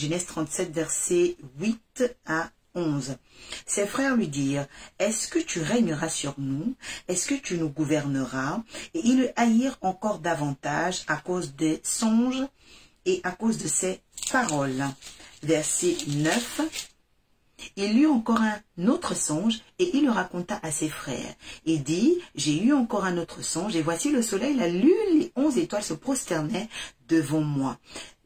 Genèse 37, versets 8 à 11. Ses frères lui dirent, « Est-ce que tu régneras sur nous? Est-ce que tu nous gouverneras? » Et ils le haïrent encore davantage à cause des songes et à cause de ses paroles. Verset 9. Il eut encore un autre songe, et il le raconta à ses frères. Il dit, j'ai eu encore un autre songe, et voici le soleil, la lune, les 11 étoiles se prosternaient devant moi.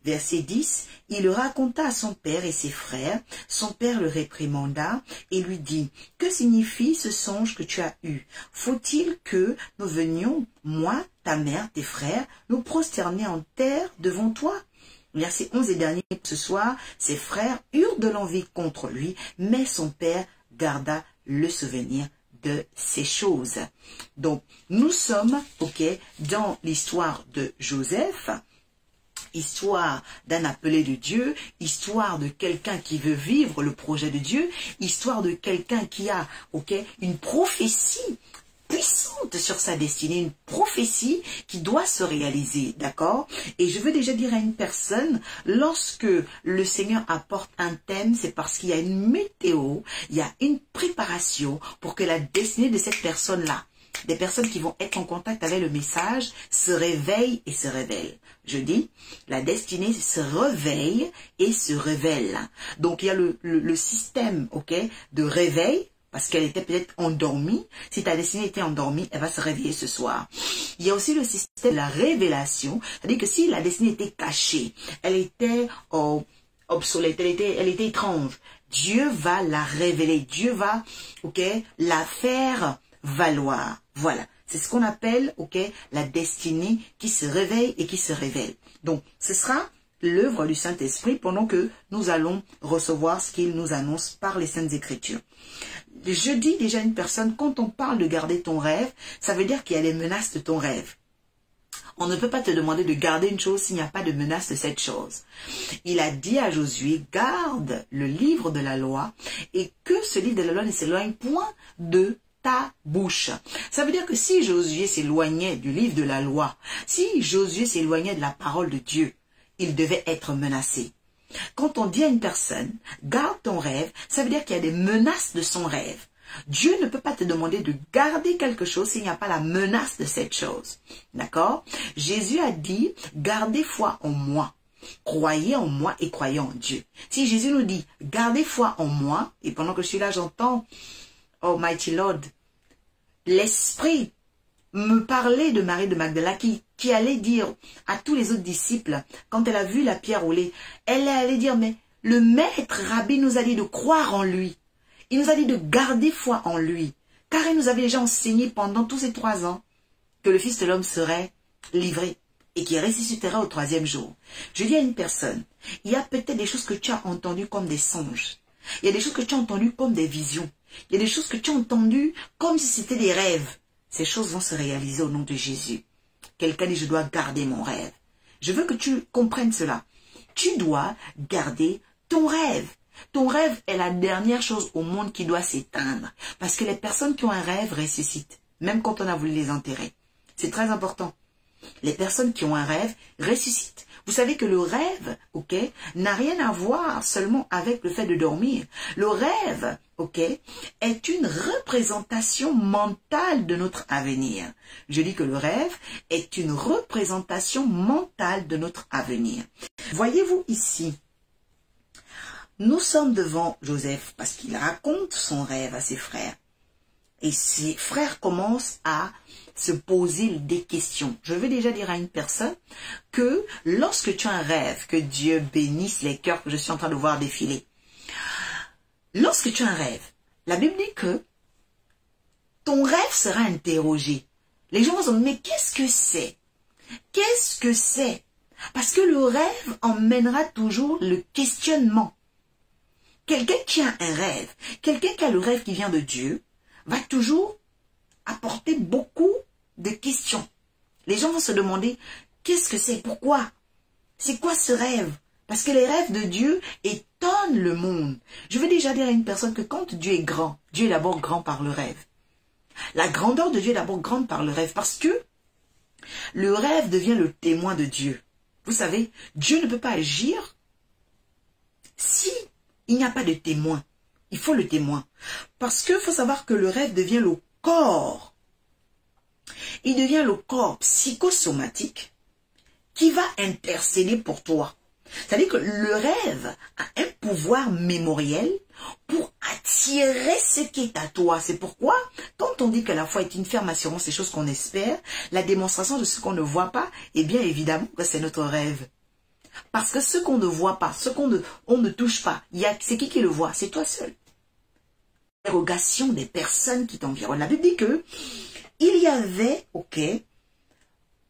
Verset 10, il le raconta à son père et ses frères. Son père le réprimanda et lui dit, que signifie ce songe que tu as eu? Faut-il que nous venions, moi, ta mère, tes frères, nous prosterner en terre devant toi? Verset 11 et dernier, ce soir, ses frères eurent de l'envie contre lui, mais son père garda le souvenir de ces choses. Donc, nous sommes, dans l'histoire de Joseph, histoire d'un appelé de Dieu, histoire de quelqu'un qui veut vivre le projet de Dieu, histoire de quelqu'un qui a, une prophétie puissante sur sa destinée, une prophétie qui doit se réaliser, d'accord? Et je veux déjà dire à une personne, lorsque le Seigneur apporte un thème, c'est parce qu'il y a une météo, il y a une préparation pour que la destinée de cette personne-là, des personnes qui vont être en contact avec le message, se réveillent et se révèlent. Je dis, la destinée se réveille et se révèle. Donc il y a le système, de réveil, parce qu'elle était peut-être endormie. Si ta destinée était endormie, elle va se réveiller ce soir. Il y a aussi le système de la révélation. C'est-à-dire que si la destinée était cachée, elle était obsolète, elle était étrange, Dieu va la révéler. Dieu va, la faire valoir. Voilà. C'est ce qu'on appelle, la destinée qui se réveille et qui se révèle. Donc, ce sera l'œuvre du Saint-Esprit pendant que nous allons recevoir ce qu'il nous annonce par les Saintes Écritures. Je dis déjà à une personne, quand on parle de garder ton rêve, ça veut dire qu'il y a des menaces de ton rêve. On ne peut pas te demander de garder une chose s'il n'y a pas de menace de cette chose. Il a dit à Josué, garde le livre de la loi et que ce livre de la loi ne s'éloigne point de ta bouche. Ça veut dire que si Josué s'éloignait du livre de la loi, si Josué s'éloignait de la parole de Dieu, il devait être menacé. Quand on dit à une personne, garde ton rêve, ça veut dire qu'il y a des menaces de son rêve. Dieu ne peut pas te demander de garder quelque chose s'il n'y a pas la menace de cette chose. D'accord? Jésus a dit, gardez foi en moi. Croyez en moi et croyez en Dieu. Si Jésus nous dit, gardez foi en moi, et pendant que je suis là, j'entends, oh mighty Lord, l'Esprit me parlait de Marie de Magdala qui allait dire à tous les autres disciples, quand elle a vu la pierre rouler, elle allait dire, mais le maître Rabbi nous a dit de croire en lui. Il nous a dit de garder foi en lui. Car il nous avait déjà enseigné pendant tous ces 3 ans que le Fils de l'homme serait livré et qu'il ressusciterait au 3e jour. Je dis à une personne, il y a peut-être des choses que tu as entendues comme des songes. Il y a des choses que tu as entendues comme des visions. Il y a des choses que tu as entendues comme si c'était des rêves. Ces choses vont se réaliser au nom de Jésus. Quelqu'un dit, je dois garder mon rêve. Je veux que tu comprennes cela. Tu dois garder ton rêve. Ton rêve est la dernière chose au monde qui doit s'éteindre. Parce que les personnes qui ont un rêve ressuscitent, même quand on a voulu les enterrer. C'est très important. Les personnes qui ont un rêve ressuscitent. Vous savez que le rêve, n'a rien à voir seulement avec le fait de dormir. Le rêve, est une représentation mentale de notre avenir. Je dis que le rêve est une représentation mentale de notre avenir. Voyez-vous ici, nous sommes devant Joseph parce qu'il raconte son rêve à ses frères. Et ses frères commencent à se poser des questions. Je veux déjà dire à une personne que lorsque tu as un rêve, que Dieu bénisse les cœurs que je suis en train de voir défiler. Lorsque tu as un rêve, la Bible dit que ton rêve sera interrogé. Les gens vont se dire, mais qu'est-ce que c'est? Qu'est-ce que c'est? Parce que le rêve emmènera toujours le questionnement. Quelqu'un qui a un rêve, quelqu'un qui a le rêve qui vient de Dieu, va toujours apporter beaucoup de questions. Les gens vont se demander, qu'est-ce que c'est? Pourquoi? C'est quoi ce rêve? Parce que les rêves de Dieu étonnent le monde. Je veux déjà dire à une personne que quand Dieu est grand, Dieu est d'abord grand par le rêve. La grandeur de Dieu est d'abord grande par le rêve parce que le rêve devient le témoin de Dieu. Vous savez, Dieu ne peut pas agir Il n'y a pas de témoin. Il faut le témoin. Parce qu'il faut savoir que le rêve devient le corps. Il devient le corps psychosomatique qui va intercéder pour toi. C'est-à-dire que le rêve a un pouvoir mémoriel pour attirer ce qui est à toi. C'est pourquoi, quand on dit que la foi est une ferme assurance des choses qu'on espère, la démonstration de ce qu'on ne voit pas, eh bien évidemment que c'est notre rêve. Parce que ce qu'on ne voit pas, ce qu'on ne touche pas, c'est qui le voit? C'est toi seul. Interrogation des personnes qui t'environnent. La Bible dit que il y avait,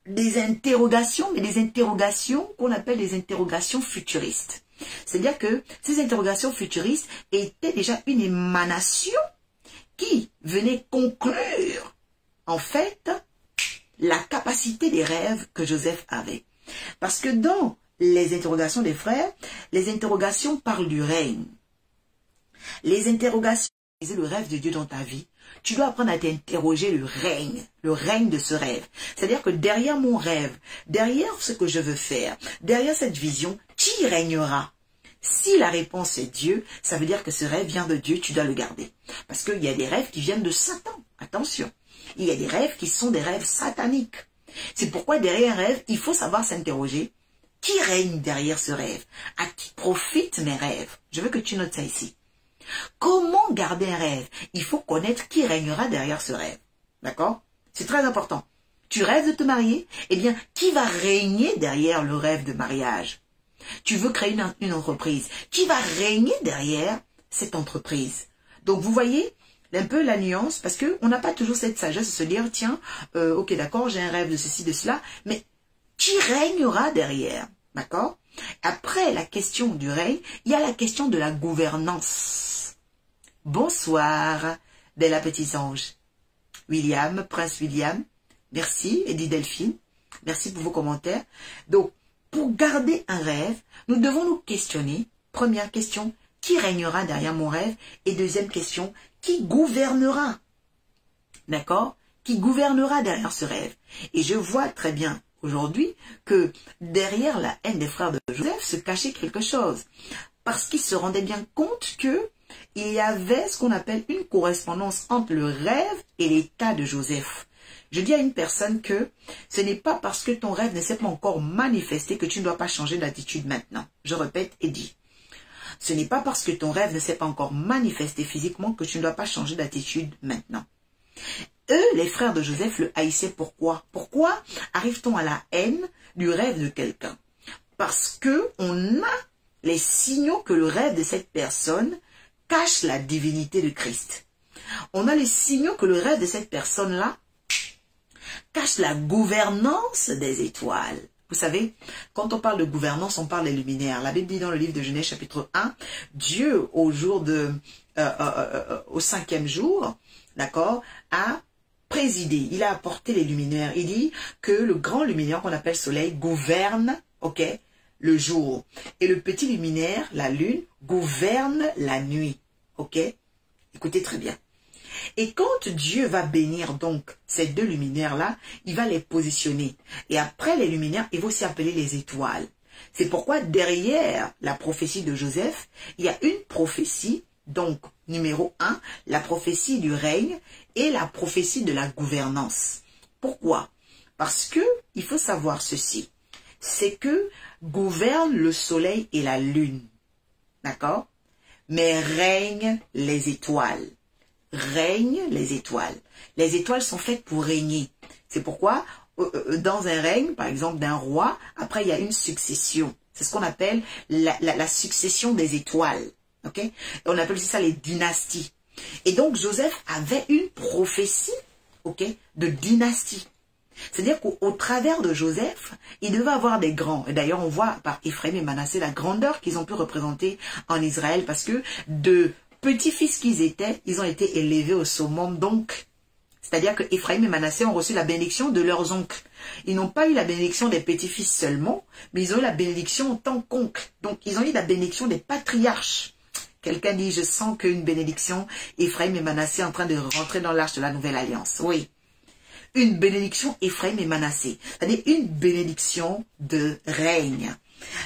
des interrogations, mais des interrogations qu'on appelle des interrogations futuristes. C'est-à-dire que ces interrogations futuristes étaient déjà une émanation qui venait conclure, en fait, la capacité des rêves que Joseph avait. Parce que dans les interrogations des frères, les interrogations parlent du règne. Les interrogations, c'est le rêve de Dieu dans ta vie. Tu dois apprendre à t'interroger le règne de ce rêve. C'est-à-dire que derrière mon rêve, derrière ce que je veux faire, derrière cette vision, qui régnera? Si la réponse est Dieu, ça veut dire que ce rêve vient de Dieu, tu dois le garder. Parce qu'il y a des rêves qui viennent de Satan. Attention. Il y a des rêves qui sont des rêves sataniques. C'est pourquoi derrière un rêve, il faut savoir s'interroger. Qui règne derrière ce rêve? À qui profitent mes rêves? Je veux que tu notes ça ici. Comment garder un rêve? Il faut connaître qui régnera derrière ce rêve. D'accord? C'est très important. Tu rêves de te marier? Eh bien, qui va régner derrière le rêve de mariage? Tu veux créer une entreprise. Qui va régner derrière cette entreprise? Donc, vous voyez un peu la nuance, parce qu'on n'a pas toujours cette sagesse de se dire, tiens, ok, d'accord, j'ai un rêve de ceci, de cela, mais qui régnera derrière? D'accord? Après la question du règne, il y a la question de la gouvernance. Bonsoir, Bella Petits Anges. William, Prince William, merci, Eddie Delphine, merci pour vos commentaires. Donc, pour garder un rêve, nous devons nous questionner. Première question, qui régnera derrière mon rêve? Et deuxième question, qui gouvernera? D'accord? Qui gouvernera derrière ce rêve? Et je vois très bien aujourd'hui que derrière la haine des frères de Joseph se cachait quelque chose. Parce qu'ils se rendaient bien compte que il y avait ce qu'on appelle une correspondance entre le rêve et l'état de Joseph. Je dis à une personne que ce n'est pas parce que ton rêve ne s'est pas encore manifesté que tu ne dois pas changer d'attitude maintenant. Je répète et dis. Ce n'est pas parce que ton rêve ne s'est pas encore manifesté physiquement que tu ne dois pas changer d'attitude maintenant. Eux, les frères de Joseph, le haïssaient. Pourquoi? Pourquoi arrive-t-on à la haine du rêve de quelqu'un? Parce que on a les signaux que le rêve de cette personne cache la divinité de Christ. On a les signaux que le rêve de cette personne-là cache la gouvernance des étoiles. Vous savez, quand on parle de gouvernance, on parle des luminaires. La Bible dit dans le livre de Genèse chapitre 1, Dieu au cinquième jour, d'accord, a présidé, il a apporté les luminaires. Il dit que le grand luminaire qu'on appelle soleil gouverne, le jour. Et le petit luminaire, la lune, gouverne la nuit. Ok? Écoutez très bien. Et quand Dieu va bénir donc ces deux luminaires-là, il va les positionner. Et après les luminaires, il va aussi appeler les étoiles. C'est pourquoi derrière la prophétie de Joseph, il y a une prophétie, donc numéro 1, la prophétie du règne et la prophétie de la gouvernance. Pourquoi? Parce que il faut savoir ceci. C'est que gouverne le soleil et la lune. D'accord? Mais règne les étoiles. Règne les étoiles. Les étoiles sont faites pour régner. C'est pourquoi, dans un règne, par exemple d'un roi, après il y a une succession. C'est ce qu'on appelle la succession des étoiles. Ok? On appelle ça les dynasties. Et donc Joseph avait une prophétie, de dynastie. C'est-à-dire qu'au travers de Joseph, il devait avoir des grands. Et d'ailleurs, on voit par Ephraim et Manassé la grandeur qu'ils ont pu représenter en Israël, parce que de petits-fils qu'ils étaient, ils ont été élevés au summum. Donc, c'est-à-dire que Ephraim et Manassé ont reçu la bénédiction de leurs oncles. Ils n'ont pas eu la bénédiction des petits-fils seulement, mais ils ont eu la bénédiction en tant qu'oncles. Donc, ils ont eu la bénédiction des patriarches. Quelqu'un dit, je sens qu'une bénédiction, Ephraim et Manassé en train de rentrer dans l'arche de la nouvelle alliance. Oui. Une bénédiction Ephraim et Manassé. C'est-à-dire une bénédiction de règne.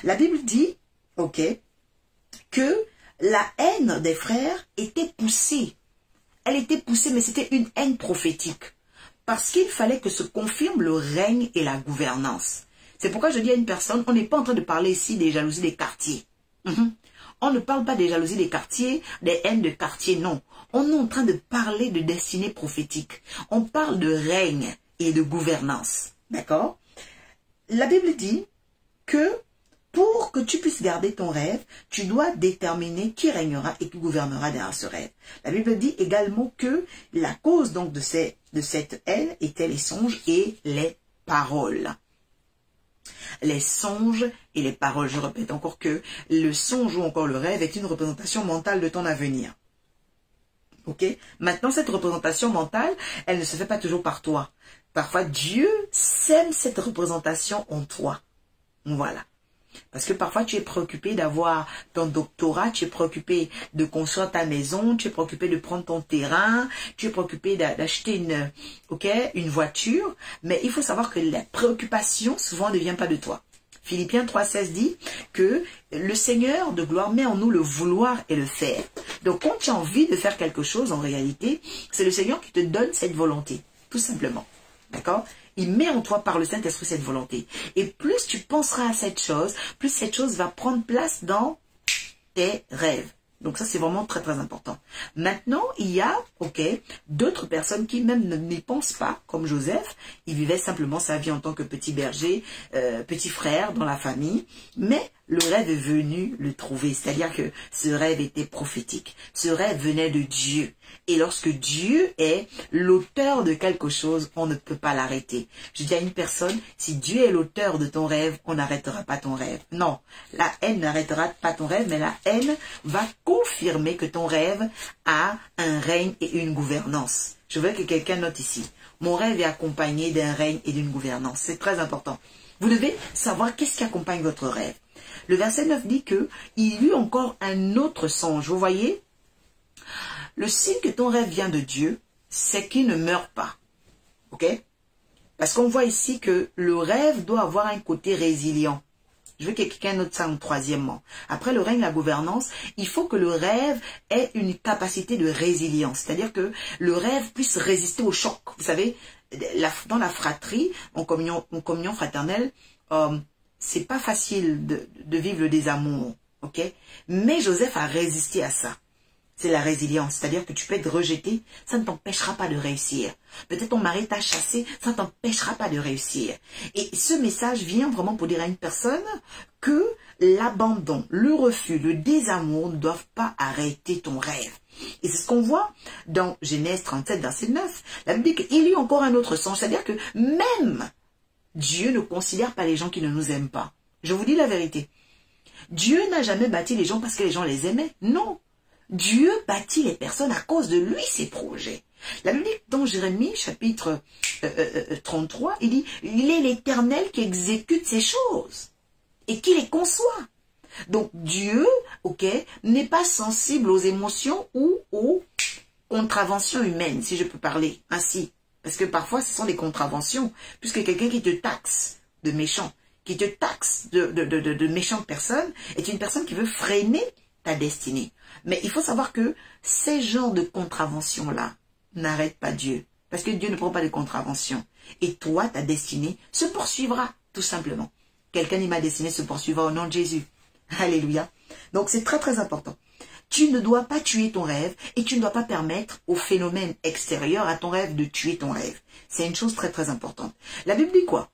La Bible dit, que la haine des frères était poussée. Elle était poussée, mais c'était une haine prophétique. Parce qu'il fallait que se confirme le règne et la gouvernance. C'est pourquoi je dis à une personne, on n'est pas en train de parler ici des jalousies des quartiers. On ne parle pas des jalousies des quartiers, des haines de quartier, non. On est en train de parler de destinée prophétique. On parle de règne et de gouvernance. D'accord? La Bible dit que pour que tu puisses garder ton rêve, tu dois déterminer qui régnera et qui gouvernera derrière ce rêve. La Bible dit également que la cause donc de cette haine était les songes et les paroles. Les songes et les paroles. Je répète encore que le songe ou encore le rêve est une représentation mentale de ton avenir. Ok? Maintenant, cette représentation mentale, elle ne se fait pas toujours par toi. Parfois, Dieu sème cette représentation en toi. Voilà. Parce que parfois, tu es préoccupé d'avoir ton doctorat, tu es préoccupé de construire ta maison, tu es préoccupé de prendre ton terrain, tu es préoccupé d'acheter une voiture. Mais il faut savoir que la préoccupation, souvent, ne vient pas de toi. Philippiens 3,16 dit que le Seigneur de gloire met en nous le vouloir et le faire. Donc, quand tu as envie de faire quelque chose, en réalité, c'est le Seigneur qui te donne cette volonté, tout simplement. D'accord? Il met en toi par le Saint-Esprit cette volonté. Et plus tu penseras à cette chose, plus cette chose va prendre place dans tes rêves. Donc ça, c'est vraiment très, très important. Maintenant, il y a, d'autres personnes qui même n'y pensent pas, comme Joseph. Il vivait simplement sa vie en tant que petit berger, petit frère dans la famille. Mais le rêve est venu le trouver. C'est-à-dire que ce rêve était prophétique. Ce rêve venait de Dieu. Et lorsque Dieu est l'auteur de quelque chose, on ne peut pas l'arrêter. Je dis à une personne, si Dieu est l'auteur de ton rêve, on n'arrêtera pas ton rêve. Non, la haine n'arrêtera pas ton rêve, mais la haine va confirmer que ton rêve a un règne et une gouvernance. Je veux que quelqu'un note ici. Mon rêve est accompagné d'un règne et d'une gouvernance. C'est très important. Vous devez savoir qu'est-ce qui accompagne votre rêve. Le verset 9 dit que il y eut encore un autre songe. Vous voyez? Le signe que ton rêve vient de Dieu, c'est qu'il ne meurt pas. Ok? Parce qu'on voit ici que le rêve doit avoir un côté résilient. Je veux que quelqu'un note ça en troisièmement. Après le règne, la gouvernance, il faut que le rêve ait une capacité de résilience. C'est-à-dire que le rêve puisse résister au choc. Vous savez, dans la fratrie, en communion fraternelle, c'est pas facile de vivre le désamour. Ok? Mais Joseph a résisté à ça. C'est la résilience, c'est-à-dire que tu peux être rejeté, ça ne t'empêchera pas de réussir. Peut-être ton mari t'a chassé, ça ne t'empêchera pas de réussir. Et ce message vient vraiment pour dire à une personne que l'abandon, le refus, le désamour ne doivent pas arrêter ton rêve. Et c'est ce qu'on voit dans Genèse 37, verset 9. La Bible dit qu'il y a encore un autre sens, c'est-à-dire que même Dieu ne considère pas les gens qui ne nous aiment pas. Je vous dis la vérité. Dieu n'a jamais bâti les gens parce que les gens les aimaient. Non. Dieu bâtit les personnes à cause de lui, ses projets. La Bible dit dans Jérémie, chapitre 33, il dit, il est l'Éternel qui exécute ces choses et qui les conçoit. Donc Dieu, n'est pas sensible aux émotions ou aux contraventions humaines, si je peux parler ainsi. Parce que parfois, ce sont des contraventions, puisque quelqu'un qui te taxe de méchant, qui te taxe de méchante personne, est une personne qui veut freiner ta destinée. Mais il faut savoir que ces genres de contraventions-là n'arrêtent pas Dieu. Parce que Dieu ne prend pas de contraventions. Et toi, ta destinée se poursuivra, tout simplement. Quelqu'un dit ma destinée se poursuivra au nom de Jésus. Alléluia. Donc c'est très très important. Tu ne dois pas tuer ton rêve et tu ne dois pas permettre au phénomène extérieur à ton rêve de tuer ton rêve. C'est une chose très très importante. La Bible dit quoi?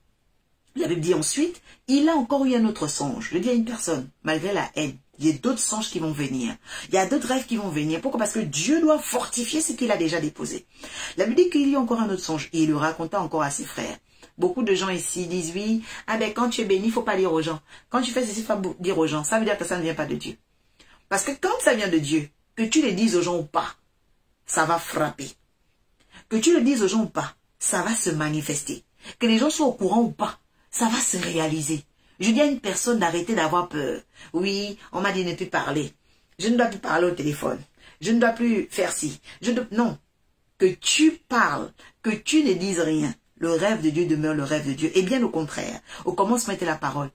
La Bible dit ensuite, il a encore eu un autre songe. Je dis à une personne, malgré la haine, il y a d'autres songes qui vont venir. Il y a d'autres rêves qui vont venir. Pourquoi? Parce que Dieu doit fortifier ce qu'il a déjà déposé. La Bible dit qu'il y a encore un autre songe. Et il le raconta encore à ses frères. Beaucoup de gens ici disent, oui, quand tu es béni, il ne faut pas dire aux gens. Quand tu fais ceci, il faut pas dire aux gens. Ça veut dire que ça ne vient pas de Dieu. Parce que quand ça vient de Dieu, que tu le dises aux gens ou pas, ça va frapper. Que tu le dises aux gens ou pas, ça va se manifester. Que les gens soient au courant ou pas, ça va se réaliser. Je dis à une personne d'arrêter d'avoir peur. Oui, on m'a dit de ne plus parler. Je ne dois plus parler au téléphone. Je ne dois plus faire ci. Non. Que tu parles, que tu ne dises rien. Le rêve de Dieu demeure le rêve de Dieu. Et bien au contraire, au commencement était la parole.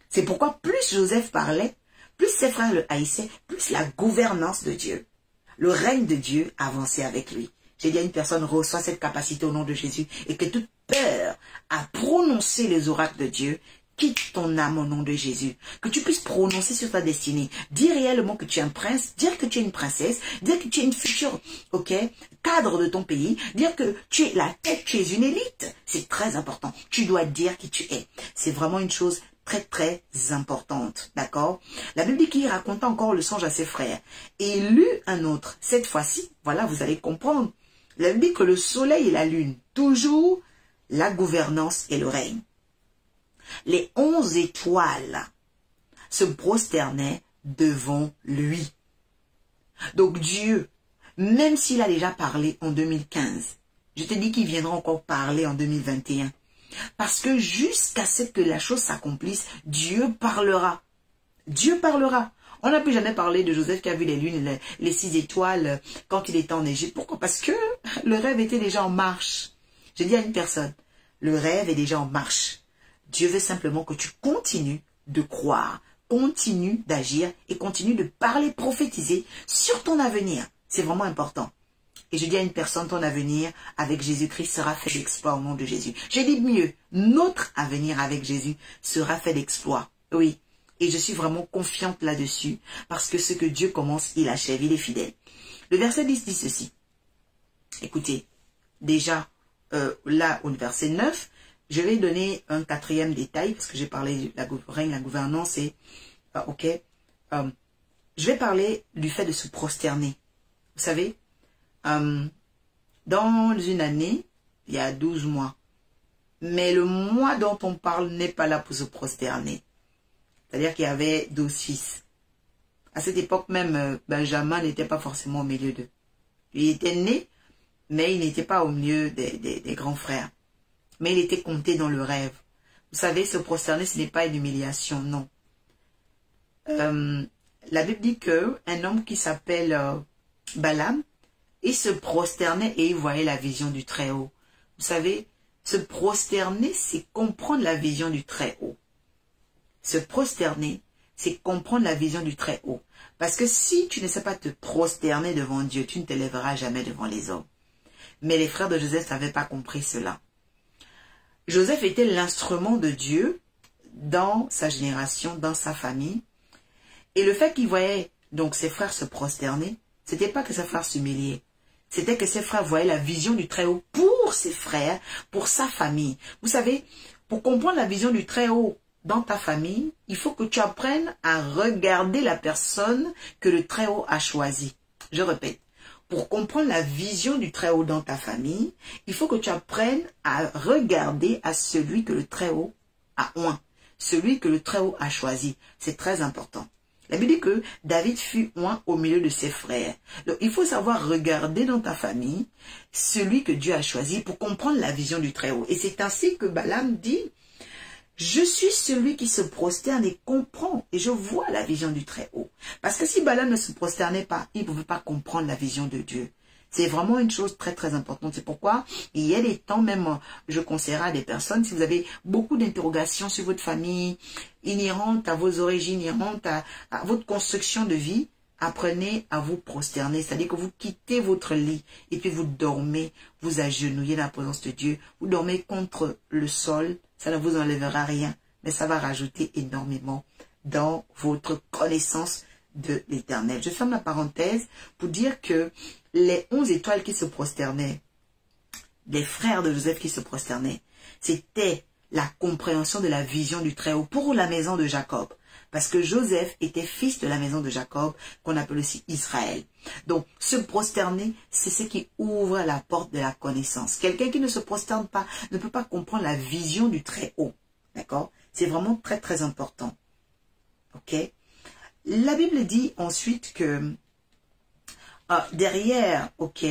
C'est pourquoi plus Joseph parlait, plus ses frères le haïssaient, plus la gouvernance de Dieu, le règne de Dieu avançait avec lui. J'ai dit à une personne, reçoit cette capacité au nom de Jésus et que toute peur à prononcer les oracles de Dieu quitte ton âme au nom de Jésus. Que tu puisses prononcer sur ta destinée. Dire réellement que tu es un prince, dire que tu es une princesse, dire que tu es une future, cadre de ton pays, dire que tu es la tête, tu es une élite. C'est très important. Tu dois dire qui tu es. C'est vraiment une chose très très importante. D'accord? La Bible dit qu'il raconta encore le songe à ses frères. Et il lut un autre. Cette fois-ci, voilà, vous allez comprendre. La Bible dit que le soleil et la lune, toujours la gouvernance et le règne. Les 11 étoiles se prosternaient devant lui. Donc Dieu, même s'il a déjà parlé en 2015, je te dis qu'il viendra encore parler en 2021. Parce que jusqu'à ce que la chose s'accomplisse, Dieu parlera. Dieu parlera. On n'a plus jamais parlé de Joseph qui a vu les lunes, les 6 étoiles quand il était en Égypte. Pourquoi? Parce que le rêve était déjà en marche. J'ai dit à une personne, le rêve est déjà en marche. Dieu veut simplement que tu continues de croire, continue d'agir et continue de parler, prophétiser sur ton avenir. C'est vraiment important. Et je dis à une personne, ton avenir avec Jésus-Christ sera fait d'exploits au nom de Jésus. J'ai dit mieux, notre avenir avec Jésus sera fait d'exploits. Oui. Et je suis vraiment confiante là-dessus parce que ce que Dieu commence, il achève, il est fidèle. Le verset 10 dit ceci. Écoutez, déjà, là, au verset 9, je vais donner un 4e détail, parce que j'ai parlé de la règne, la gouvernance, et je vais parler du fait de se prosterner. Vous savez, dans une année, il y a 12 mois, mais le mois dont on parle n'est pas là pour se prosterner. C'est-à-dire qu'il y avait 12 fils. À cette époque même, Benjamin n'était pas forcément au milieu d'eux. Il était né, mais il n'était pas au milieu des grands frères. Mais il était compté dans le rêve. Vous savez, se prosterner, ce n'est pas une humiliation, non. La Bible dit qu'un homme qui s'appelle Balaam, il se prosternait et il voyait la vision du Très-Haut. Vous savez, se prosterner, c'est comprendre la vision du Très-Haut. Se prosterner, c'est comprendre la vision du Très-Haut. Parce que si tu ne sais pas te prosterner devant Dieu, tu ne te lèveras jamais devant les hommes. Mais les frères de Joseph n'avaient pas compris cela. Joseph était l'instrument de Dieu dans sa génération, dans sa famille. Et le fait qu'il voyait donc ses frères se prosterner, c'était pas que ses frères s'humiliaient. C'était que ses frères voyaient la vision du Très-Haut pour ses frères, pour sa famille. Vous savez, pour comprendre la vision du Très-Haut dans ta famille, il faut que tu apprennes à regarder la personne que le Très-Haut a choisie. Je répète. Pour comprendre la vision du Très-Haut dans ta famille, il faut que tu apprennes à regarder à celui que le Très-Haut a oint, celui que le Très-Haut a choisi. C'est très important. La Bible dit que David fut oint au milieu de ses frères. Donc, il faut savoir regarder dans ta famille celui que Dieu a choisi pour comprendre la vision du Très-Haut. Et c'est ainsi que Balaam dit, je suis celui qui se prosterne et comprend, et je vois la vision du Très-Haut. Parce que si Balaam ne se prosternait pas, il ne pouvait pas comprendre la vision de Dieu. C'est vraiment une chose très très importante. C'est pourquoi il y a des temps, même je conseillerais à des personnes, si vous avez beaucoup d'interrogations sur votre famille, inhérentes à vos origines, inhérentes à votre construction de vie, apprenez à vous prosterner. C'est-à-dire que vous quittez votre lit et puis vous dormez, vous agenouillez dans la présence de Dieu, vous dormez contre le sol. Ça ne vous enlèvera rien, mais ça va rajouter énormément dans votre connaissance de l'Éternel. Je ferme la parenthèse pour dire que les 11 étoiles qui se prosternaient, les frères de Joseph qui se prosternaient, c'était la compréhension de la vision du Très-Haut pour la maison de Jacob. Parce que Joseph était fils de la maison de Jacob, qu'on appelle aussi Israël. Donc, se prosterner, c'est ce qui ouvre la porte de la connaissance. Quelqu'un qui ne se prosterne pas ne peut pas comprendre la vision du Très-Haut. D'accord? C'est vraiment très, très important. Ok? La Bible dit ensuite que derrière, ok,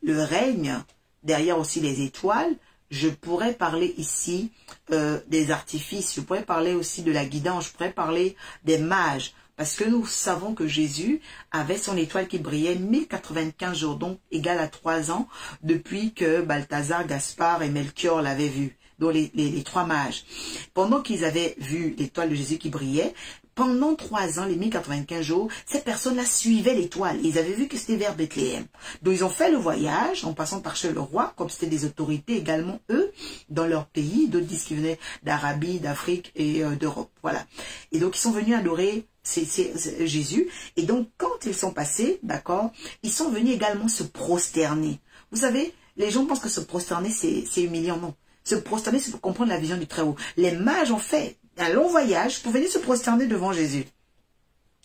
le règne, derrière aussi les étoiles, je pourrais parler ici des artifices, je pourrais parler aussi de la guidance, je pourrais parler des mages. Parce que nous savons que Jésus avait son étoile qui brillait 1095 jours, donc égal à 3 ans, depuis que Balthazar, Gaspard et Melchior l'avaient vu, donc les 3 mages. Pendant qu'ils avaient vu l'étoile de Jésus qui brillait, Pendant 3 ans, les 1095 jours, ces personnes-là suivaient l'étoile. Ils avaient vu que c'était vers Bethléem. Donc, ils ont fait le voyage en passant par chez le roi, comme c'était des autorités également, eux, dans leur pays. D'autres disent qu'ils venaient d'Arabie, d'Afrique et d'Europe. Voilà. Et donc, ils sont venus adorer Jésus. Et donc, quand ils sont passés, d'accord, ils sont venus également se prosterner. Vous savez, les gens pensent que se prosterner, c'est humiliant. Non. Se prosterner, c'est pour comprendre la vision du Très-Haut. Les mages ont fait un long voyage pour venir se prosterner devant Jésus.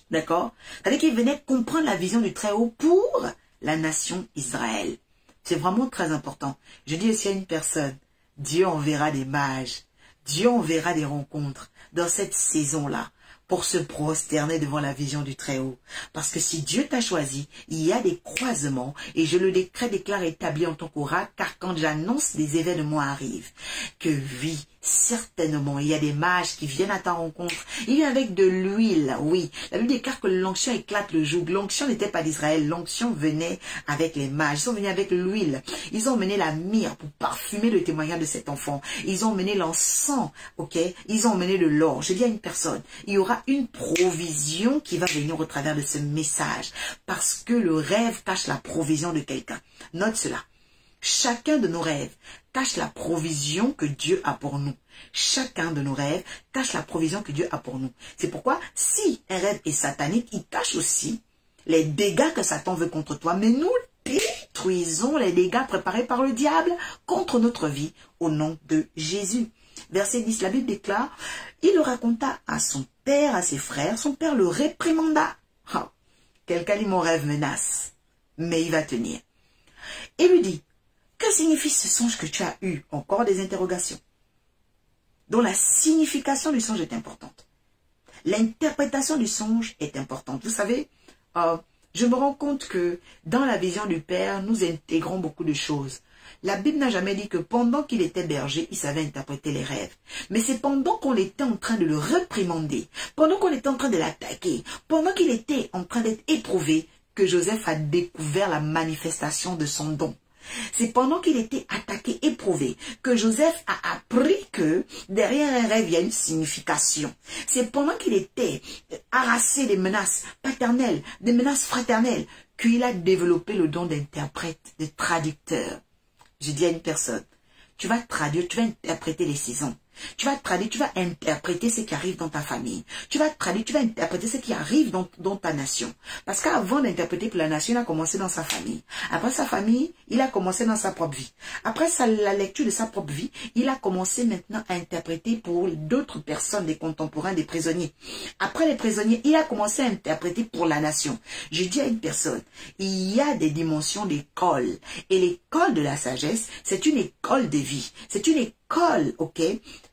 D'accord? C'est-à-dire qu'ils venaient comprendre la vision du Très-Haut pour la nation Israël. C'est vraiment très important. Je dis aussi à une personne, Dieu enverra des mages, Dieu enverra des rencontres dans cette saison-là pour se prosterner devant la vision du Très-Haut. Parce que si Dieu t'a choisi, il y a des croisements, et je le déclare établi en ton courage, car quand j'annonce des événements arrivent, que oui, certainement, il y a des mages qui viennent à ta rencontre. Il vient avec de l'huile, oui. La Bible déclare que l'onction éclate le joug. L'onction n'était pas d'Israël, l'onction venait avec les mages. Ils sont venus avec l'huile. Ils ont mené la myrrhe pour parfumer le témoignage de cet enfant. Ils ont mené l'encens, ok? Ils ont mené de l'or. Je dis à une personne, il y aura une provision qui va venir au travers de ce message. Parce que le rêve cache la provision de quelqu'un. Note cela. Chacun de nos rêves cache la provision que Dieu a pour nous. Chacun de nos rêves cache la provision que Dieu a pour nous. C'est pourquoi, si un rêve est satanique, il cache aussi les dégâts que Satan veut contre toi. Mais nous détruisons les dégâts préparés par le diable contre notre vie au nom de Jésus. Verset 10, la Bible déclare, il le raconta à son père, à ses frères, son père le réprimanda. Oh, quelqu'un dit mon rêve menace, mais il va tenir. Et lui dit, que signifie ce songe que tu as eu? Encore des interrogations. Donc la signification du songe est importante. L'interprétation du songe est importante. Vous savez, je me rends compte que dans la vision du Père, nous intégrons beaucoup de choses. La Bible n'a jamais dit que pendant qu'il était berger, il savait interpréter les rêves. Mais c'est pendant qu'on était en train de le réprimander, pendant qu'on était en train de l'attaquer, pendant qu'il était en train d'être éprouvé, que Joseph a découvert la manifestation de son don. C'est pendant qu'il était attaqué, éprouvé, que Joseph a appris que derrière un rêve, il y a une signification. C'est pendant qu'il était harassé des menaces paternelles, des menaces fraternelles, qu'il a développé le don d'interprète, de traducteur. Je dis à une personne, tu vas traduire, tu vas interpréter les saisons. Tu vas traduire, tu vas interpréter ce qui arrive dans ta famille. Tu vas traduire, tu vas interpréter ce qui arrive dans ta nation. Parce qu'avant d'interpréter pour la nation, il a commencé dans sa famille. Après sa famille, il a commencé dans sa propre vie. Après la lecture de sa propre vie, il a commencé maintenant à interpréter pour d'autres personnes, des contemporains, des prisonniers. Après les prisonniers, il a commencé à interpréter pour la nation. Je dis à une personne, il y a des dimensions d'école. Et l'école de la sagesse, c'est une école de vie. C'est une école, ok,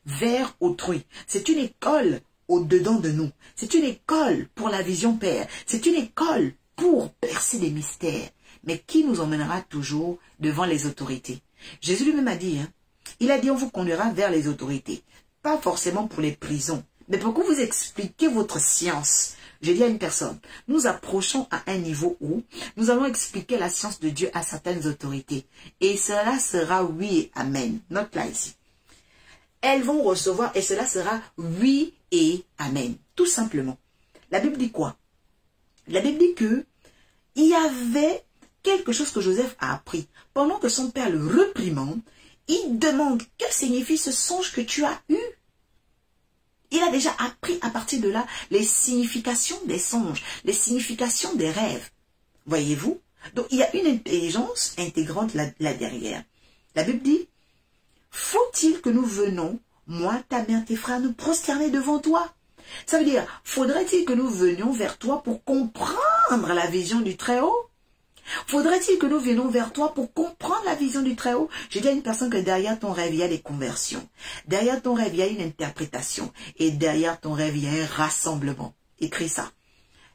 vers autrui. C'est une école au-dedans de nous. C'est une école pour la vision Père. C'est une école pour percer des mystères. Mais qui nous emmènera toujours devant les autorités? Jésus lui-même a dit, il a dit, on vous conduira vers les autorités. Pas forcément pour les prisons, mais pour que vous expliquiez votre science. J'ai dit à une personne, nous approchons à un niveau où nous allons expliquer la science de Dieu à certaines autorités. Et cela sera oui et amen. Note là ici. Elles vont recevoir et cela sera oui et amen. Tout simplement. La Bible dit quoi? La Bible dit que il y avait quelque chose que Joseph a appris. Pendant que son père le réprimande, il demande, que signifie ce songe que tu as eu? Il a déjà appris à partir de là les significations des songes, les significations des rêves. Voyez-vous? Donc il y a une intelligence intégrante là derrière. La Bible dit, faut-il que nous venons, moi, ta mère, tes frères, nous prosterner devant toi? Ça veut dire, faudrait-il que nous venions vers toi pour comprendre la vision du Très-Haut? Faudrait-il que nous venions vers toi pour comprendre la vision du Très-Haut? Je dis à une personne que derrière ton rêve, il y a des conversions. Derrière ton rêve, il y a une interprétation. Et derrière ton rêve, il y a un rassemblement. Écris ça.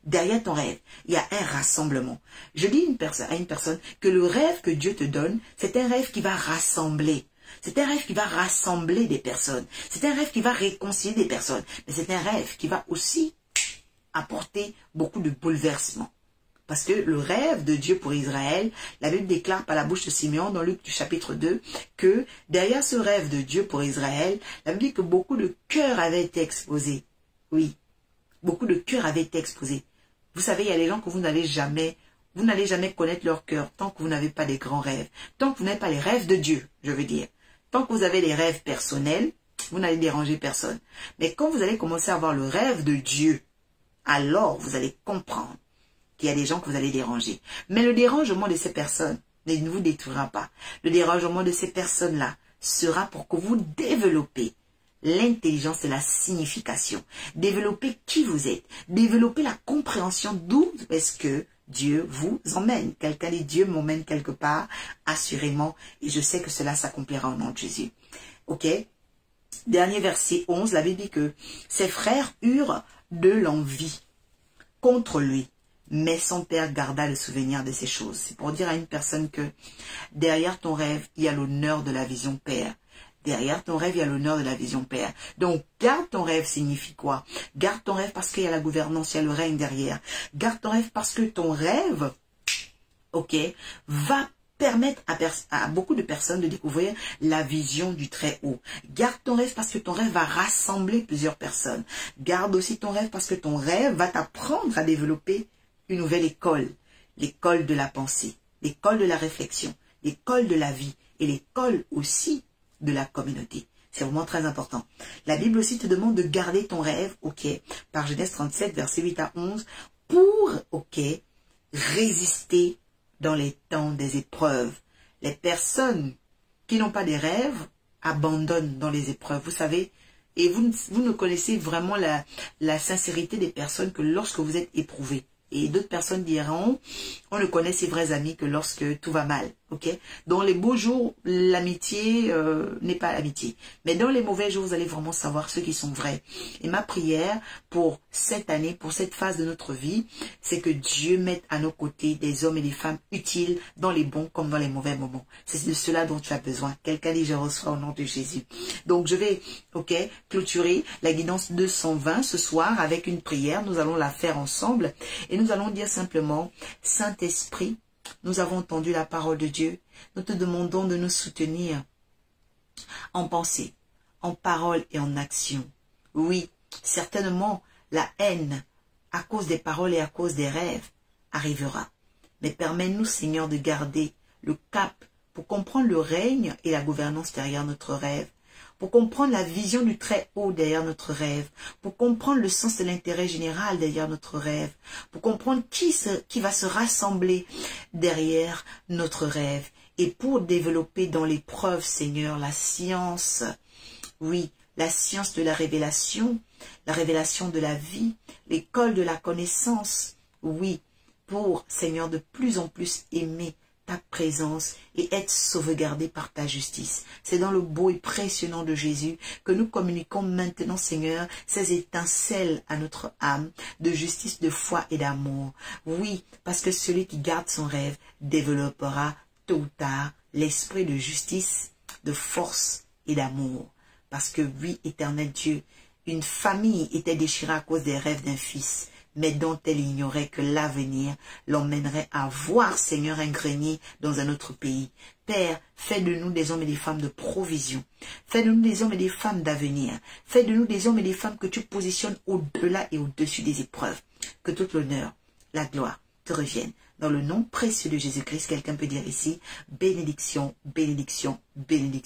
Derrière ton rêve, il y a un rassemblement. Je dis à une personne que le rêve que Dieu te donne, c'est un rêve qui va rassembler. C'est un rêve qui va rassembler des personnes. C'est un rêve qui va réconcilier des personnes. Mais c'est un rêve qui va aussi apporter beaucoup de bouleversements. Parce que le rêve de Dieu pour Israël, la Bible déclare par la bouche de Simeon dans Luc du chapitre 2, que derrière ce rêve de Dieu pour Israël, la Bible dit que beaucoup de cœurs avaient été exposés. Oui. Beaucoup de cœurs avaient été exposés. Vous savez, il y a des gens que vous n'allez jamais connaître leur cœur tant que vous n'avez pas des grands rêves. Tant que vous n'avez pas les rêves de Dieu, je veux dire. Tant que vous avez les rêves personnels, vous n'allez déranger personne. Mais quand vous allez commencer à avoir le rêve de Dieu, alors vous allez comprendre qu'il y a des gens que vous allez déranger. Mais le dérangement de ces personnes ne vous détruira pas. Le dérangement de ces personnes-là sera pour que vous développez l'intelligence et la signification. Développez qui vous êtes. Développez la compréhension d'où est-ce que Dieu vous emmène. Quelqu'un dit Dieu m'emmène quelque part, assurément. Et je sais que cela s'accomplira au nom de Jésus. Ok? Dernier verset 11, la Bible dit que ses frères eurent de l'envie contre lui. Mais son père garda le souvenir de ces choses. C'est pour dire à une personne que derrière ton rêve, il y a l'honneur de la vision père. Derrière ton rêve, il y a l'honneur de la vision père. Donc, garde ton rêve signifie quoi? Garde ton rêve parce qu'il y a la gouvernance, il y a le règne derrière. Garde ton rêve parce que ton rêve, ok, va permettre à beaucoup de personnes de découvrir la vision du Très-Haut. Garde ton rêve parce que ton rêve va rassembler plusieurs personnes. Garde aussi ton rêve parce que ton rêve va t'apprendre à développer une nouvelle école. L'école de la pensée, l'école de la réflexion, l'école de la vie et l'école aussi de la communauté. C'est vraiment très important. La Bible aussi te demande de garder ton rêve, ok, par Genèse 37, versets 8 à 11, pour, ok, résister dans les temps des épreuves. Les personnes qui n'ont pas des rêves abandonnent dans les épreuves, vous savez, et vous ne connaissez vraiment la sincérité des personnes que lorsque vous êtes éprouvés. Et d'autres personnes diront, on ne connaît ses vrais amis que lorsque tout va mal. Ok? Dans les beaux jours, l'amitié n'est pas l'amitié. Mais dans les mauvais jours, vous allez vraiment savoir ceux qui sont vrais. Et ma prière pour cette année, pour cette phase de notre vie, c'est que Dieu mette à nos côtés des hommes et des femmes utiles dans les bons comme dans les mauvais moments. C'est de cela dont tu as besoin. Quelqu'un dit, je reçois au nom de Jésus. Donc, je vais, ok, clôturer la guidance 220 ce soir avec une prière. Nous allons la faire ensemble. Et nous allons dire simplement, Saint-Esprit, nous avons entendu la parole de Dieu. Nous te demandons de nous soutenir en pensée, en parole et en action. Oui, certainement, la haine, à cause des paroles et à cause des rêves, arrivera. Mais permets-nous, Seigneur, de garder le cap pour comprendre le règne et la gouvernance derrière notre rêve, pour comprendre la vision du Très-Haut derrière notre rêve, pour comprendre le sens de l'intérêt général derrière notre rêve, pour comprendre qui va se rassembler derrière notre rêve, et pour développer dans l'épreuve, Seigneur, la science, oui, la science de la révélation de la vie, l'école de la connaissance, oui, pour, Seigneur, de plus en plus aimer ta présence et être sauvegardé par ta justice. C'est dans le beau et précieux nom de Jésus que nous communiquons maintenant, Seigneur, ces étincelles à notre âme de justice, de foi et d'amour. Oui, parce que celui qui garde son rêve développera tôt ou tard l'esprit de justice, de force et d'amour. Parce que oui, éternel Dieu, une famille était déchirée à cause des rêves d'un fils, mais dont elle ignorait que l'avenir l'emmènerait à voir, Seigneur, un grenier dans un autre pays. Père, fais de nous des hommes et des femmes de provision. Fais de nous des hommes et des femmes d'avenir. Fais de nous des hommes et des femmes que tu positionnes au-delà et au-dessus des épreuves. Que tout l'honneur, la gloire te reviennent. Dans le nom précieux de Jésus-Christ, quelqu'un peut dire ici, bénédiction, bénédiction, bénédiction.